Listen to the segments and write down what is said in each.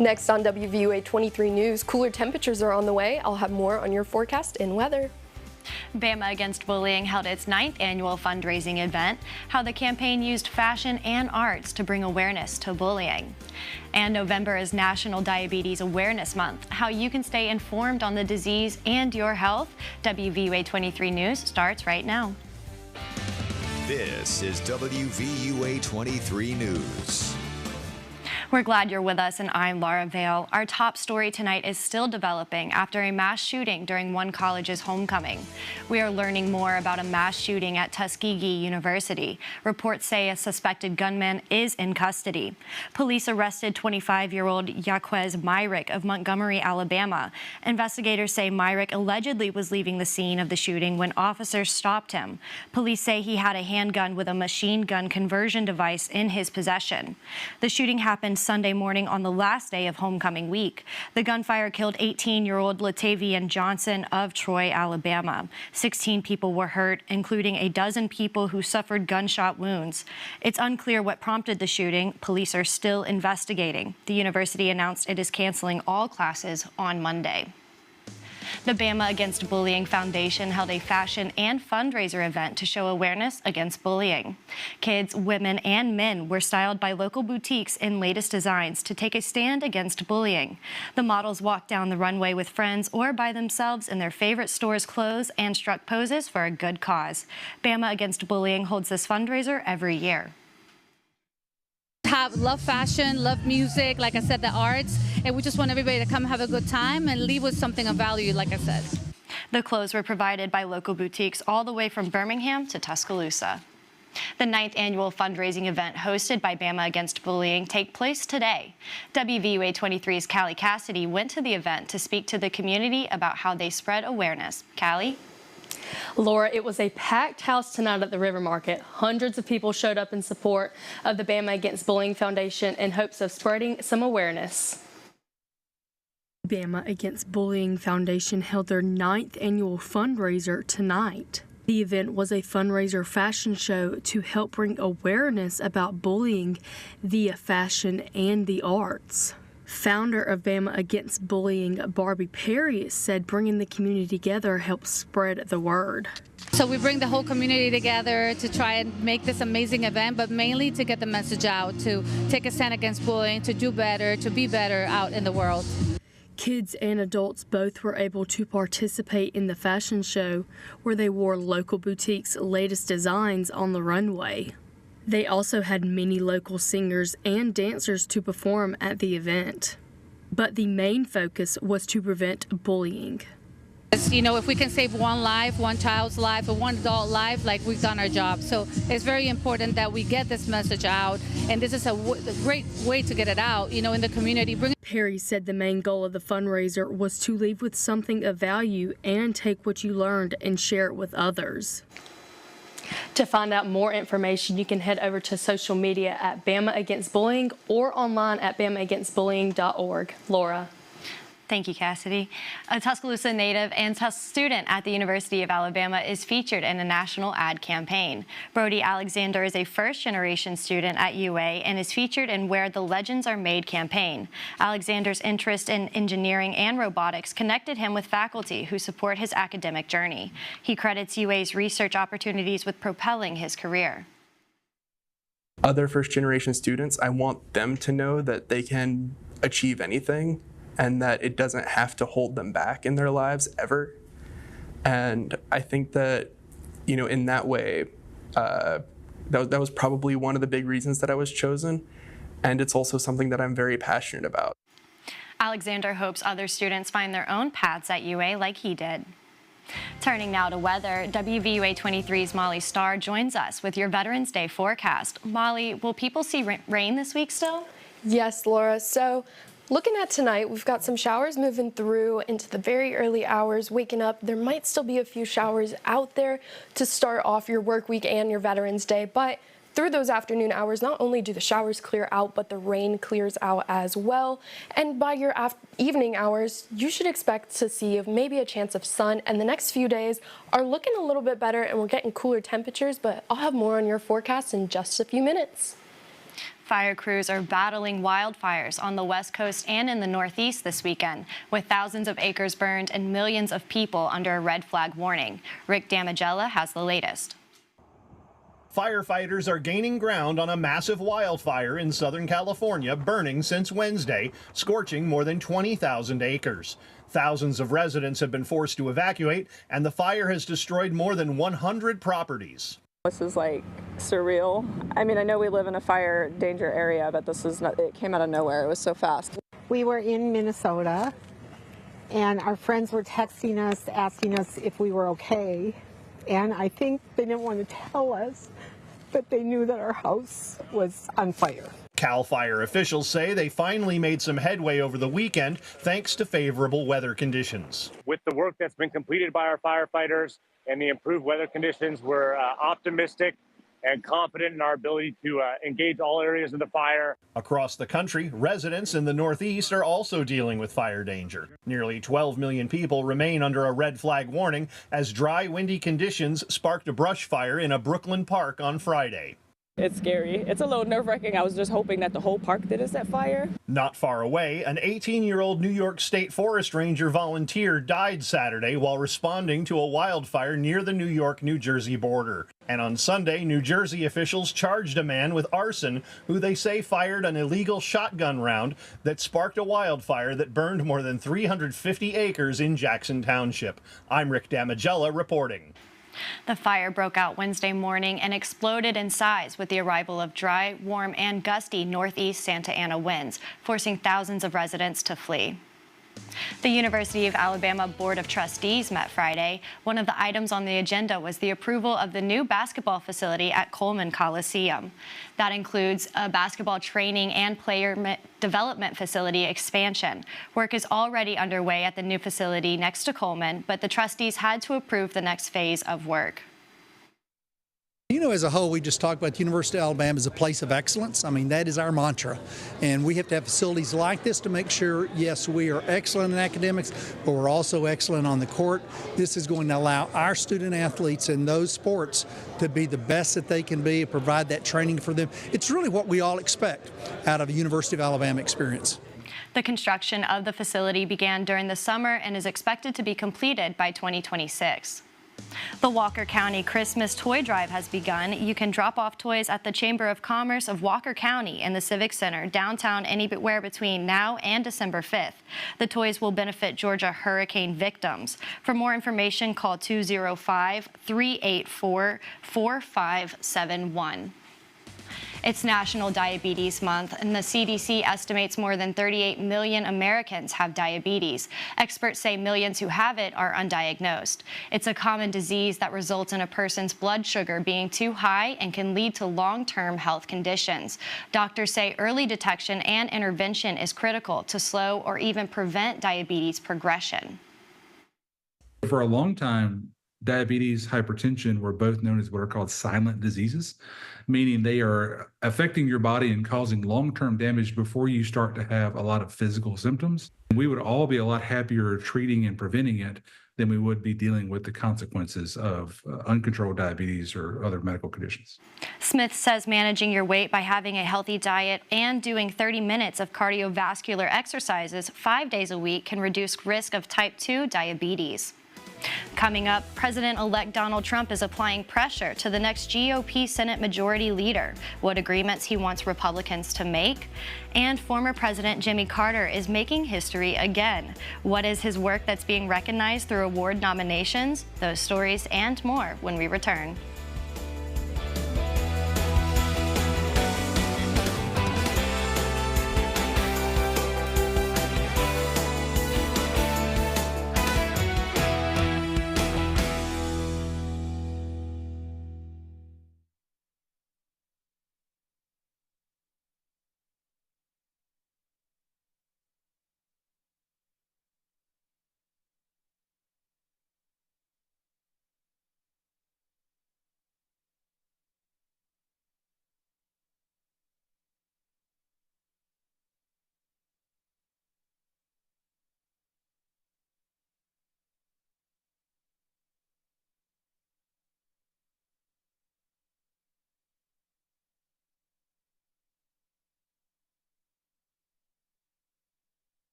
Next on WVUA 23 News, cooler temperatures are on the way. I'll have more on your forecast and weather. Bama Against Bullying held its 9th annual fundraising event, how the campaign used fashion and arts to bring awareness to bullying. And November is National Diabetes Awareness Month, how you can stay informed on the disease and your health. WVUA 23 News starts right now. This is WVUA 23 News. We're glad you're with us, and I'm Laura Vale. Our top story tonight is still developing after a mass shooting during one college's homecoming. We are learning more about a mass shooting at Tuskegee University. Reports say a suspected gunman is in custody. Police arrested 25-year-old Yaquez Myrick of Montgomery, Alabama. Investigators say Myrick allegedly was leaving the scene of the shooting when officers stopped him. Police say he had a handgun with a machine gun conversion device in his possession. The shooting happened Sunday morning on the last day of homecoming week. The gunfire killed 18-year-old Latavian Johnson of Troy, Alabama. 16 people were hurt, including a dozen people who suffered gunshot wounds. It's unclear what prompted the shooting. Police are still investigating. The university announced it is canceling all classes on Monday. The Bama Against Bullying Foundation held a fashion and fundraiser event to show awareness against bullying. Kids, women, and men were styled by local boutiques in latest designs to take a stand against bullying. The models walked down the runway with friends or by themselves in their favorite store's clothes and struck poses for a good cause. Bama Against Bullying holds this fundraiser every year. Love fashion, love music, like I said, the arts, and we just want everybody to come have a good time and leave with something of value, like I said. The clothes were provided by local boutiques all the way from Birmingham to Tuscaloosa. The 9th annual fundraising event hosted by Bama Against Bullying take place today. WVUA 23's Callie Cassidy went to the event to speak to the community about how they spread awareness. Callie? Laura, it was a packed house tonight at the River Market. Hundreds of people showed up in support of the Bama Against Bullying Foundation in hopes of spreading some awareness. Bama Against Bullying Foundation held their 9th annual fundraiser tonight. The event was a fundraiser fashion show to help bring awareness about bullying via fashion and the arts. Founder of Bama Against Bullying, Barbie Perry, said bringing the community together helps spread the word. So we bring the whole community together to try and make this amazing event, but mainly to get the message out, to take a stand against bullying, to do better, to be better out in the world. Kids and adults both were able to participate in the fashion show, where they wore local boutiques' latest designs on the runway. They also had many local singers and dancers to perform at the event. But the main focus was to prevent bullying. You know, if we can save one life, one child's life, or one adult life, like we've done our job. So it's very important that we get this message out, and this is a great way to get it out, you know, in the community. Perry said the main goal of the fundraiser was to leave with something of value and take what you learned and share it with others. To find out more information, you can head over to social media at Bama Against Bullying or online at bamaagainstbullying.org. Laura. Thank you, Cassidy. A Tuscaloosa native and student at the University of Alabama is featured in a national ad campaign. Brody Alexander is a first-generation student at UA and is featured in Where the Legends Are Made campaign. Alexander's interest in engineering and robotics connected him with faculty who support his academic journey. He credits UA's research opportunities with propelling his career. Other first-generation students, I want them to know that they can achieve anything, and that it doesn't have to hold them back in their lives ever. And I think that, you know, in that way, that was probably one of the big reasons that I was chosen. And it's also something that I'm very passionate about. Alexander hopes other students find their own paths at UA like he did. Turning now to weather, WVUA 23's Molly Starr joins us with your Veterans Day forecast. Molly, will people see rain this week still? Yes, Laura. So looking at tonight, we've got some showers moving through into the very early hours. Waking up, there might still be a few showers out there to start off your work week and your Veterans Day, but through those afternoon hours, not only do the showers clear out, but the rain clears out as well. And by your evening hours, you should expect to see maybe a chance of sun, and the next few days are looking a little bit better, and we're getting cooler temperatures, but I'll have more on your forecast in just a few minutes. Fire crews are battling wildfires on the West Coast and in the Northeast this weekend, with thousands of acres burned and millions of people under a red flag warning. Rick Damigella has the latest. Firefighters are gaining ground on a massive wildfire in Southern California, burning since Wednesday, scorching more than 20,000 acres. Thousands of residents have been forced to evacuate, and the fire has destroyed more than 100 properties. This is like surreal. I mean, I know we live in a fire danger area, but this is not, it came out of nowhere. It was so fast. We were in Minnesota, and our friends were texting us, asking us if we were okay. And I think they didn't want to tell us, but they knew that our house was on fire. CAL FIRE officials say they finally made some headway over the weekend thanks to favorable weather conditions. With the work that's been completed by our firefighters and the improved weather conditions, we're optimistic and confident in our ability to engage all areas of the fire. Across the country, residents in the Northeast are also dealing with fire danger. Nearly 12 million people remain under a red flag warning as dry, windy conditions sparked a brush fire in a Brooklyn park on Friday. It's scary. It's a little nerve-wracking. I was just hoping that the whole park didn't set fire. Not far away, an 18-year-old New York State Forest Ranger volunteer died Saturday while responding to a wildfire near the New York-New Jersey border. And on Sunday, New Jersey officials charged a man with arson who they say fired an illegal shotgun round that sparked a wildfire that burned more than 350 acres in Jackson Township. I'm Rick Damigella reporting. The fire broke out Wednesday morning and exploded in size with the arrival of dry, warm, and gusty northeast Santa Ana winds, forcing thousands of residents to flee. The University of Alabama Board of Trustees met Friday. One of the items on the agenda was the approval of the new basketball facility at Coleman Coliseum. That includes a basketball training and player development facility expansion. Work is already underway at the new facility next to Coleman, but the trustees had to approve the next phase of work. You know, as a whole, we just talked about the University of Alabama as a place of excellence. I mean, that is our mantra. And we have to have facilities like this to make sure, yes, we are excellent in academics, but we're also excellent on the court. This is going to allow our student athletes in those sports to be the best that they can be and provide that training for them. It's really what we all expect out of a University of Alabama experience. The construction of the facility began during the summer and is expected to be completed by 2026. The Walker County Christmas Toy Drive has begun. You can drop off toys at the Chamber of Commerce of Walker County in the Civic Center downtown anywhere between now and December 5th. The toys will benefit Georgia hurricane victims. For more information, call 205-384-4571. It's National Diabetes Month, and the CDC estimates more than 38 million Americans have diabetes. Experts say millions who have it are undiagnosed. It's a common disease that results in a person's blood sugar being too high and can lead to long-term health conditions. Doctors say early detection and intervention is critical to slow or even prevent diabetes progression. For a long time, diabetes, hypertension were both known as what are called silent diseases, meaning they are affecting your body and causing long-term damage before you start to have a lot of physical symptoms. We would all be a lot happier treating and preventing it than we would be dealing with the consequences of uncontrolled diabetes or other medical conditions. Smith says managing your weight by having a healthy diet and doing 30 minutes of cardiovascular exercises 5 days a week can reduce risk of type 2 diabetes. Coming up, President-elect Donald Trump is applying pressure to the next GOP Senate Majority Leader, what agreements he wants Republicans to make, and former President Jimmy Carter is making history again. What is his work that's being recognized through award nominations? Those stories and more when we return.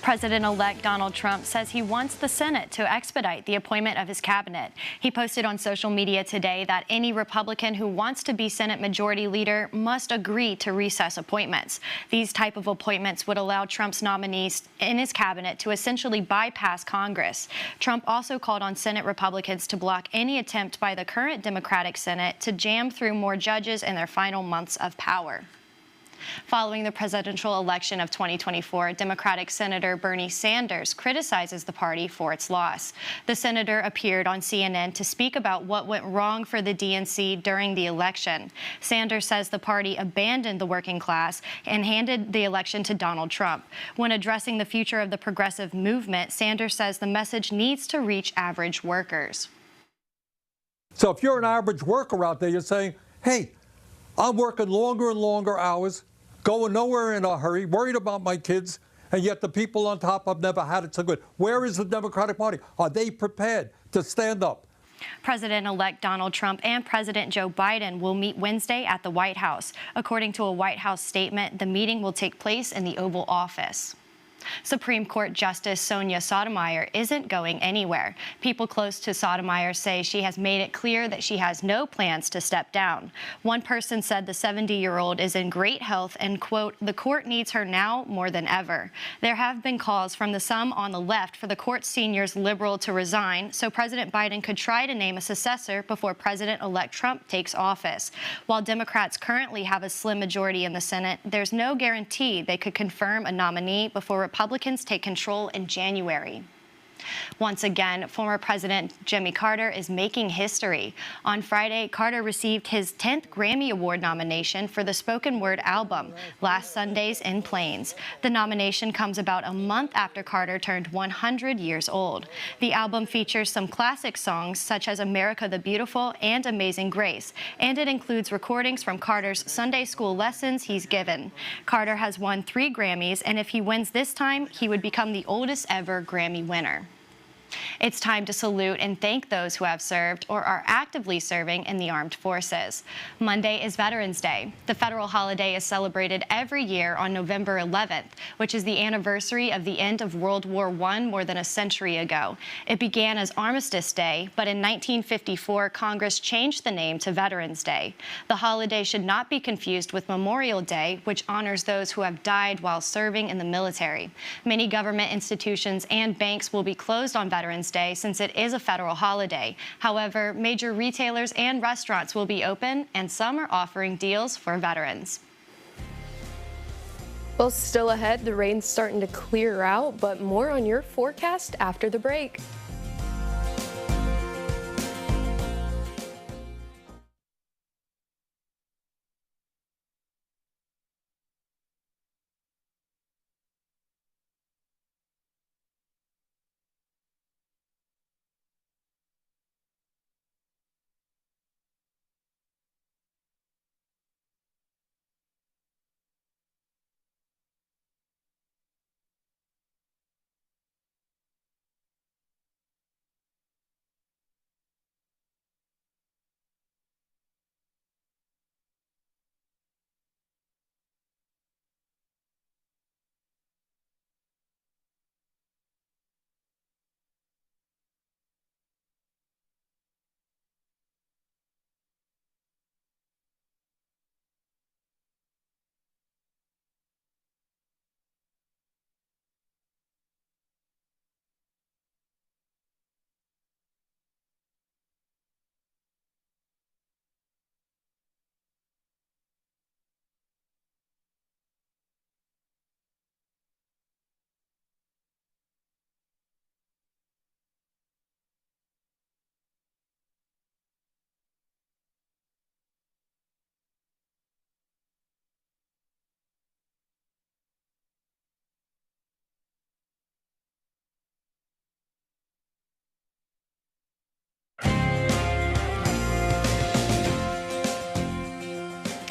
President-elect Donald Trump says he wants the Senate to expedite the appointment of his cabinet. He posted on social media today that any Republican who wants to be Senate Majority Leader must agree to recess appointments. These type of appointments would allow Trump's nominees in his cabinet to essentially bypass Congress. Trump also called on Senate Republicans to block any attempt by the current Democratic Senate to jam through more judges in their final months of power. Following the presidential election of 2024, Democratic Senator Bernie Sanders criticizes the party for its loss. The senator appeared on CNN to speak about what went wrong for the DNC during the election. Sanders says the party abandoned the working class and handed the election to Donald Trump. When addressing the future of the progressive movement, Sanders says the message needs to reach average workers. So if you're an average worker out there, you're saying, hey, I'm working longer and longer hours, going nowhere in a hurry, worried about my kids, and yet the people on top have never had it so good. Where is the Democratic Party? Are they prepared to stand up? President-elect Donald Trump and President Joe Biden will meet Wednesday at the White House. According to a White House statement, the meeting will take place in the Oval Office. Supreme Court Justice Sonia Sotomayor isn't going anywhere. People close to Sotomayor say she has made it clear that she has no plans to step down. One person said the 70-year-old is in great health and, quote, the court needs her now more than ever. There have been calls from some on the left for the court's seniors liberal to resign so President Biden could try to name a successor before President-elect Trump takes office. While Democrats currently have a slim majority in the Senate, there's no guarantee they could confirm a nominee before Republicans take control in January. Once again, former President Jimmy Carter is making history. On Friday, Carter received his 10th Grammy Award nomination for the spoken word album, Last Sundays in Plains. The nomination comes about a month after Carter turned 100 years old. The album features some classic songs such as America the Beautiful and Amazing Grace, and it includes recordings from Carter's Sunday school lessons he's given. Carter has won 3 Grammys, and if he wins this time, he would become the oldest ever Grammy winner. It's time to salute and thank those who have served or are actively serving in the armed forces. Monday is Veterans Day. The federal holiday is celebrated every year on November 11th, which is the anniversary of the end of World War I more than a century ago. It began as Armistice Day, but in 1954, Congress changed the name to Veterans Day. The holiday should not be confused with Memorial Day, which honors those who have died while serving in the military. Many government institutions and banks will be closed on Veterans Day since it is a federal holiday. However, major retailers and restaurants will be open, and some are offering deals for veterans. Well, still ahead, the rain's starting to clear out, but more on your forecast after the break.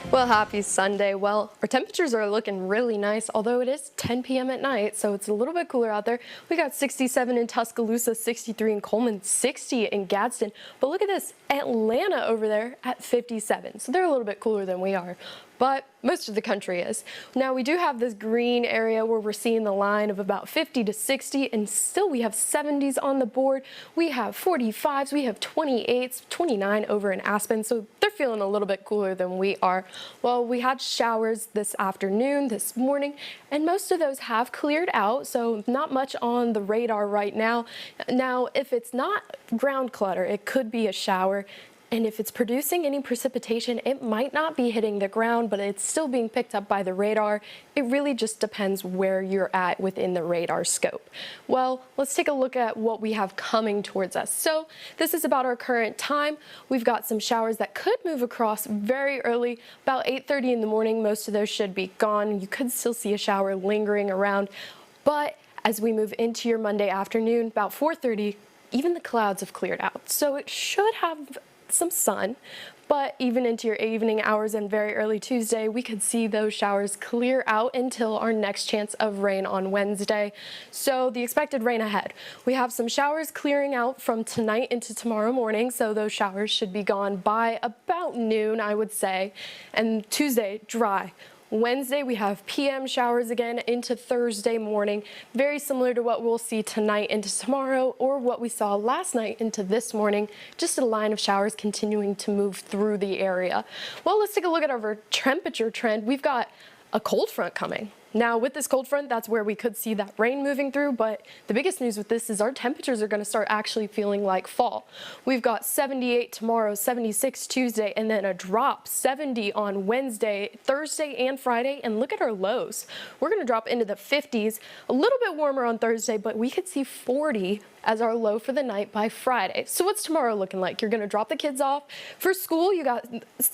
Well, happy Sunday. Well, our temperatures are looking really nice, although it is 10 p.m. at night, so it's a little bit cooler out there. We got 67 in Tuscaloosa, 63 in Coleman, 60 in Gadsden. But look at this, Atlanta over there at 57. So they're a little bit cooler than we are. but most of the country is. Now we do have this green area where we're seeing the line of about 50 to 60, and still we have 70s on the board. We have 45s, we have 28s, 29 over in Aspen, so they're feeling a little bit cooler than we are. Well, we had showers this afternoon, this morning, and most of those have cleared out, so not much on the radar right now. Now, if it's not ground clutter, it could be a shower. And if it's producing any precipitation, it might not be hitting the ground, but it's still being picked up by the radar. It really just depends where you're at within the radar scope. Well, let's take a look at what we have coming towards us. So this is about our current time. We've got some showers that could move across very early, about 8:30 in the morning. Most of those should be gone. You could still see a shower lingering around, but as we move into your Monday afternoon, about 4:30, even the clouds have cleared out. So it should have some sun, but even into your evening hours and very early Tuesday, we could see those showers clear out until our next chance of rain on Wednesday. So the expected rain ahead. We have some showers clearing out from tonight into tomorrow morning, so those showers should be gone by about noon, I would say. And Tuesday, dry. Wednesday, we have PM showers again into Thursday morning, very similar to what we'll see tonight into tomorrow or what we saw last night into this morning, just a line of showers continuing to move through the area. Well, let's take a look at our temperature trend. We've got a cold front coming. Now, with this cold front, that's where we could see that rain moving through, but the biggest news with this is our temperatures are going to start actually feeling like fall. We've got 78 tomorrow, 76 Tuesday, and then a drop, 70 on Wednesday, Thursday, and Friday, and look at our lows. We're going to drop into the 50s, a little bit warmer on Thursday, but we could see 40 as our low for the night by Friday. So what's tomorrow looking like? You're going to drop the kids off for school. You got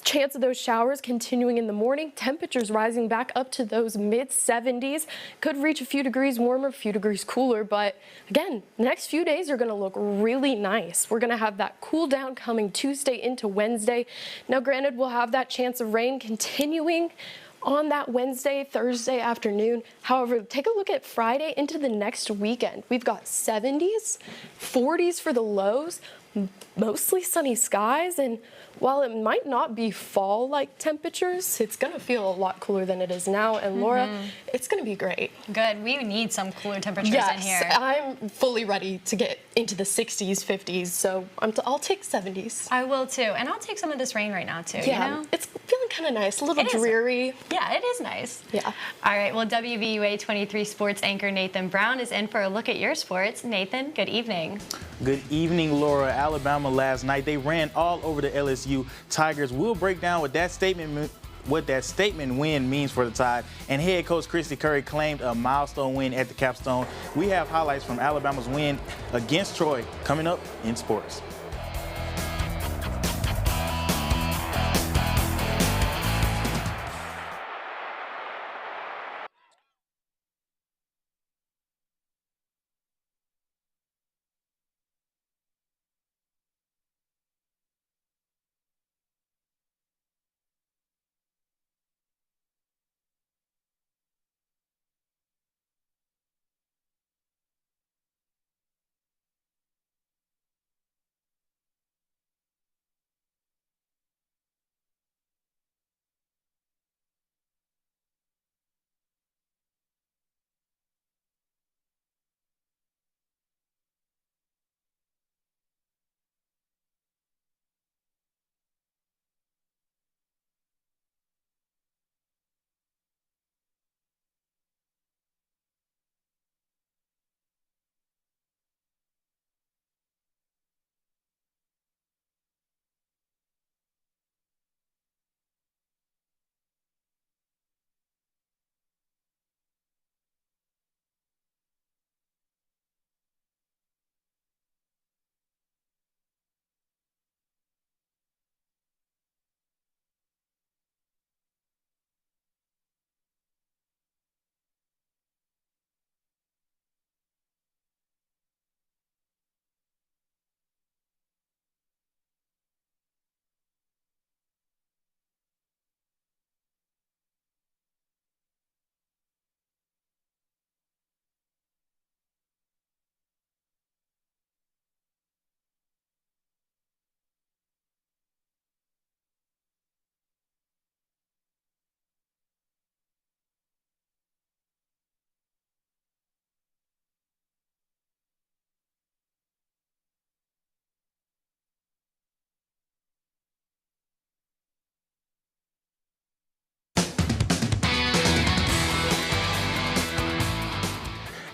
chance of those showers continuing in the morning. Temperatures rising back up to those mid 70s. Could reach a few degrees warmer, a few degrees cooler. But again, the next few days are going to look really nice. We're going to have that cool down coming Tuesday into Wednesday. Now, granted, we'll have that chance of rain continuing on that Wednesday, Thursday afternoon. However, take a look at Friday into the next weekend. We've got 70s, 40s for the lows, mostly sunny skies, and while it might not be fall-like temperatures, it's going to feel a lot cooler than it is now. And Laura, it's going to be great. Good. We need some cooler temperatures in here. Yes, I'm fully ready to get into the 60s, 50s, so I'll take 70s. I will too, and I'll take some of this rain right now too. Yeah, you know? it's feeling kind of nice, a little It is. dreary. Yeah, it is nice. Yeah. All right, well, WVUA 23 sports anchor Nathan Brown is in for a look at your sports. Nathan, good evening. Good evening, Laura. Alabama last night, they ran all over the LSU Tigers. We'll break down what that statement win means for the Tide. And head coach Christy Curry claimed a milestone win at the capstone. We have highlights from Alabama's win against Troy coming up in sports.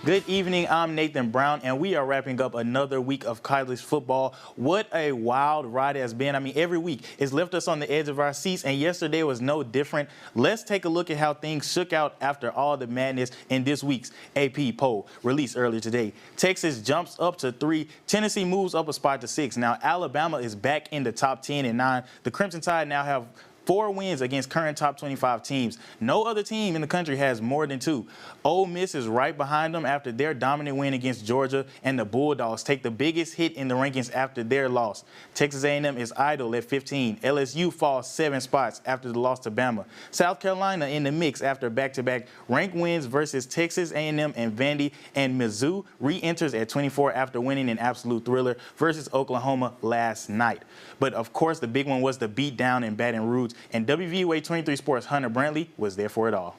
Good evening, I'm Nathan Brown, and we are wrapping up another week of college football. What a wild ride it has been. I mean, every week it's left us on the edge of our seats, and yesterday was no different. Let's take a look at how things shook out after all the madness in this week's AP poll released earlier today. Texas jumps up to 3. Tennessee moves up a spot to 6. Now, Alabama is back in the top 10 and 9. The Crimson Tide now have 4 wins against current top 25 teams. No other team in the country has more than 2. Ole Miss is right behind them after their dominant win against Georgia, and the Bulldogs take the biggest hit in the rankings after their loss. Texas A&M is idle at 15. LSU falls 7 spots after the loss to Bama. South Carolina in the mix after back-to-back ranked wins versus Texas A&M and Vandy, and Mizzou re-enters at 24 after winning an absolute thriller versus Oklahoma last night. But of course, the big one was the beatdown in Baton Rouge, and WVUA 23 Sports' Hunter Brantley was there for it all.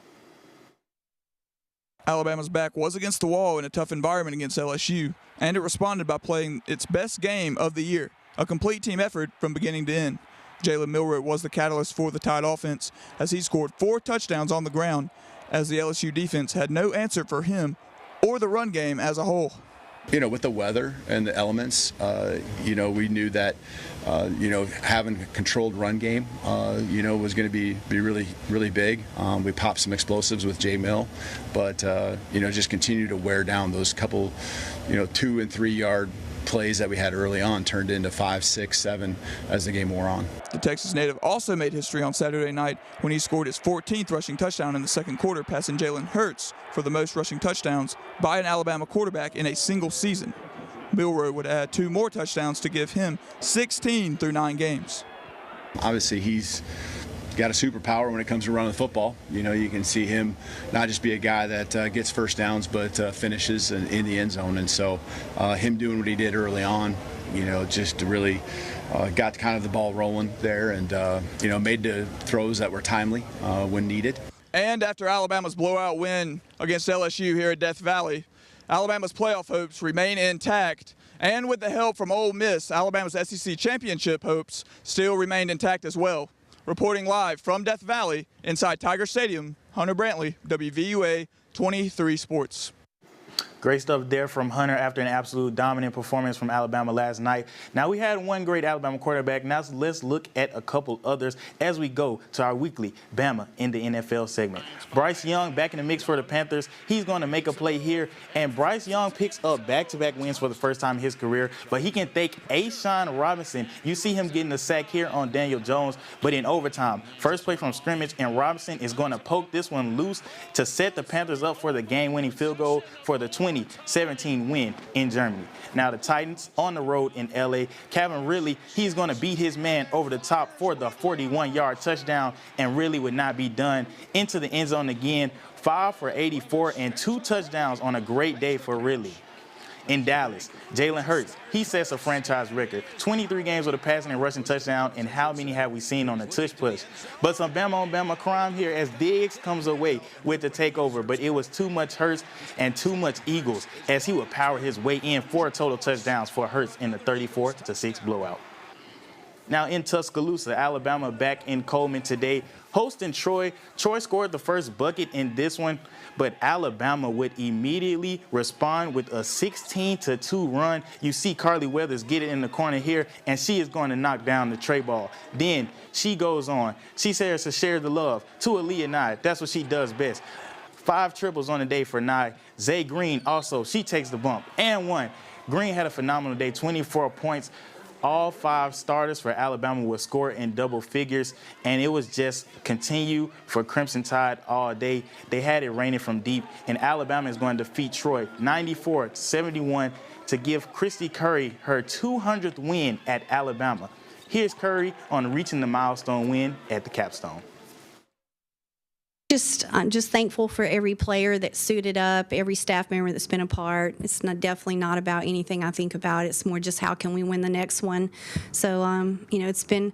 Alabama's back was against the wall in a tough environment against LSU, and it responded by playing its best game of the year, a complete team effort from beginning to end. Jalen Milroe was the catalyst for the Tide offense as he scored 4 touchdowns on the ground, as the LSU defense had no answer for him or the run game as a whole. You know, with the weather and the elements, we knew that, having a controlled run game, was going to be really, really big. We popped some explosives with Jay Mill, but, just continue to wear down those couple, 2 and 3 yard plays that we had early on turned into 5, 6, 7 as the game wore on. The Texas native also made history on Saturday night when he scored his 14th rushing touchdown in the second quarter, passing Jalen Hurts for the most rushing touchdowns by an Alabama quarterback in a single season. Milroe would add 2 more touchdowns to give him 16 through 9 games. Obviously, he's got a superpower when it comes to running the football. You can see him not just be a guy that gets first downs, but finishes in the end zone. And so him doing what he did early on, just really got kind of the ball rolling there and, made the throws that were timely when needed. And after Alabama's blowout win against LSU here at Death Valley, Alabama's playoff hopes remain intact. And with the help from Ole Miss, Alabama's SEC championship hopes still remain intact as well. Reporting live from Death Valley inside Tiger Stadium, Hunter Brantley, WVUA 23 Sports. Great stuff there from Hunter after an absolute dominant performance from Alabama last night. Now, we had one great Alabama quarterback. Now, let's look at a couple others as we go to our weekly Bama in the NFL segment. Bryce Young back in the mix for the Panthers. He's going to make a play here. And Bryce Young picks up back-to-back wins for the first time in his career. But he can thank A'Shawn Robinson. You see him getting a sack here on Daniel Jones. But in overtime, first play from scrimmage, and Robinson is going to poke this one loose to set the Panthers up for the game-winning field goal for the 2017 win in Germany. Now the Titans on the road in LA. Calvin Ridley, he's going to beat his man over the top for the 41-yard touchdown, and Ridley would not be done. Into the end zone again, 5 for 84 and 2 touchdowns on a great day for Ridley. In Dallas, Jalen Hurts, he sets a franchise record. 23 games with a passing and rushing touchdown, and how many have we seen on the tush push? But some Bama-on-Bama crime here as Diggs comes away with the takeover, but it was too much Hurts and too much Eagles as he would power his way in 4 total touchdowns for Hurts in the 34-6 blowout. Now in Tuscaloosa, Alabama back in Coleman today, hosting Troy. Troy scored the first bucket in this one, but Alabama would immediately respond with a 16-2 run. You see Carly Weathers get it in the corner here, and she is going to knock down the tray ball. Then she goes on. She says to share the love to Aaliyah Nye. That's what she does best. 5 triples on the day for Nye. Zay Green also, she takes the bump and 1. Green had a phenomenal day, 24 points. All 5 starters for Alabama would score in double figures, and it was just continue for Crimson Tide all day. They had it raining from deep, and Alabama is going to defeat Troy 94-71 to give Christy Curry her 200th win at Alabama. Here's Curry on reaching the milestone win at the capstone. I'm just thankful for every player that suited up, every staff member that's been a part. It's definitely not about anything I think about. It's more just how can we win the next one. So, it's been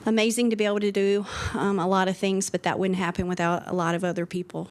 amazing to be able to do a lot of things, but that wouldn't happen without a lot of other people.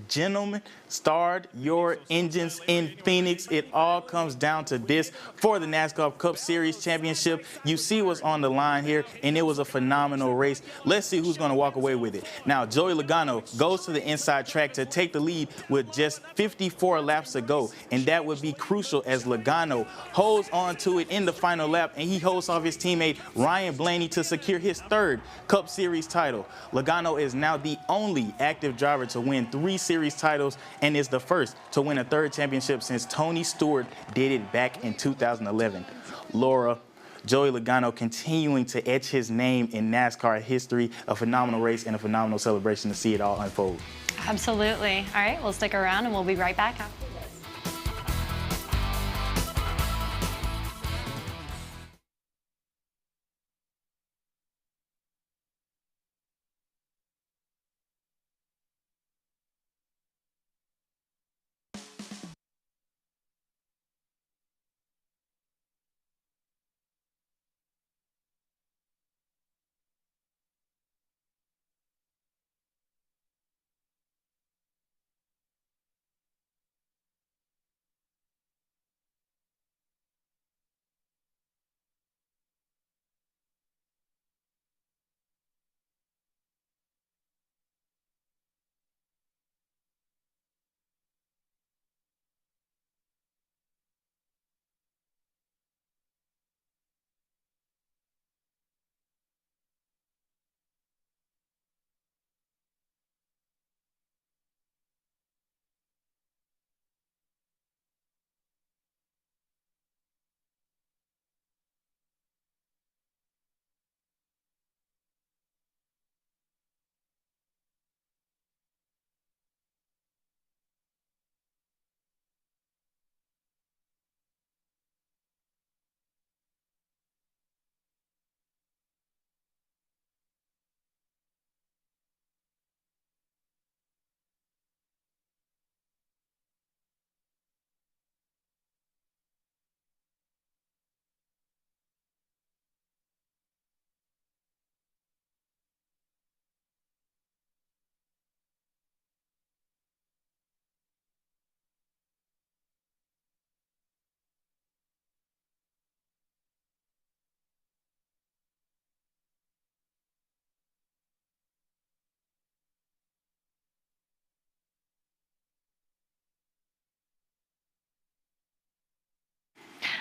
gentlemen, start your engines in Phoenix. It all comes down to this for the NASCAR Cup Series Championship. You see what's on the line here, and it was a phenomenal race. Let's see who's going to walk away with it. Now, Joey Logano goes to the inside track to take the lead with just 54 laps to go, and that would be crucial as Logano holds on to it in the final lap, and he holds off his teammate Ryan Blaney to secure his third Cup Series title. Logano is now the only active driver to win 3 series titles and is the first to win a third championship since Tony Stewart did it back in 2011. Laura, Joey Logano continuing to etch his name in NASCAR history, a phenomenal race and a phenomenal celebration to see it all unfold. Absolutely. All right, we'll stick around and we'll be right back after this.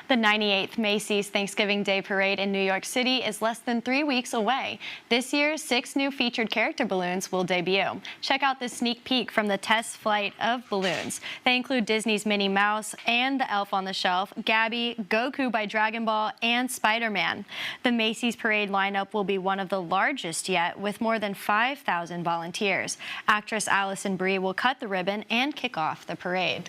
The 98th Macy's Thanksgiving Day Parade in New York City is less than 3 weeks away. This year, 6 new featured character balloons will debut. Check out this sneak peek from the test flight of balloons. They include Disney's Minnie Mouse and the Elf on the Shelf, Gabby, Goku by Dragon Ball, and Spider-Man. The Macy's parade lineup will be one of the largest yet, with more than 5,000 volunteers. Actress Allison Brie will cut the ribbon and kick off the parade.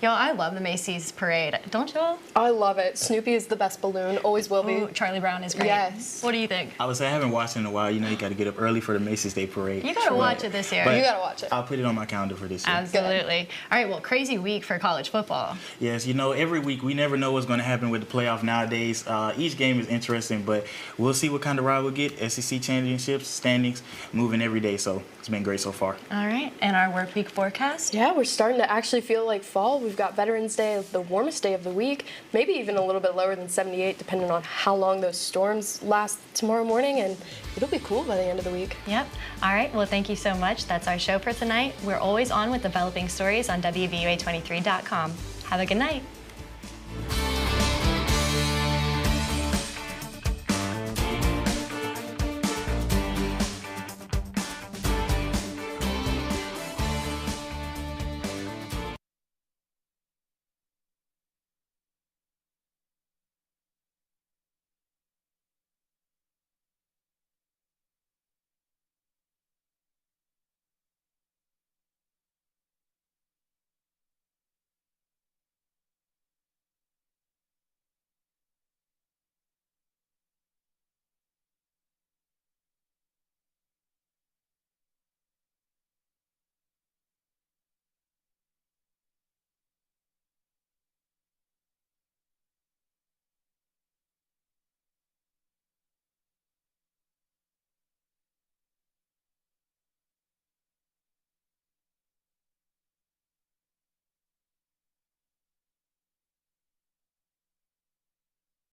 Yo, I love the Macy's parade. Don't you all? I love it. Snoopy is the best balloon. Always will be. Ooh, Charlie Brown is great. Yes. What do you think? I would say I haven't watched it in a while. You know, you got to get up early for the Macy's Day Parade. You got to watch it this year. But you got to watch it. I'll put it on my calendar for this year. Absolutely. All right, well, crazy week for college football. Yes, you know, every week we never know what's going to happen with the playoff nowadays. Each game is interesting, but we'll see what kind of ride we'll get. SEC championships, standings, moving every day. So it's been great so far. All right, and our work week forecast? Yeah, we're starting to actually feel like fall. We've got Veterans Day, the warmest day of the week, maybe even a little bit lower than 78, depending on how long those storms last tomorrow morning, and it'll be cool by the end of the week. Yep. All right, well, thank you so much. That's our show for tonight. We're always on with developing stories on WVUA23.com. Have a good night.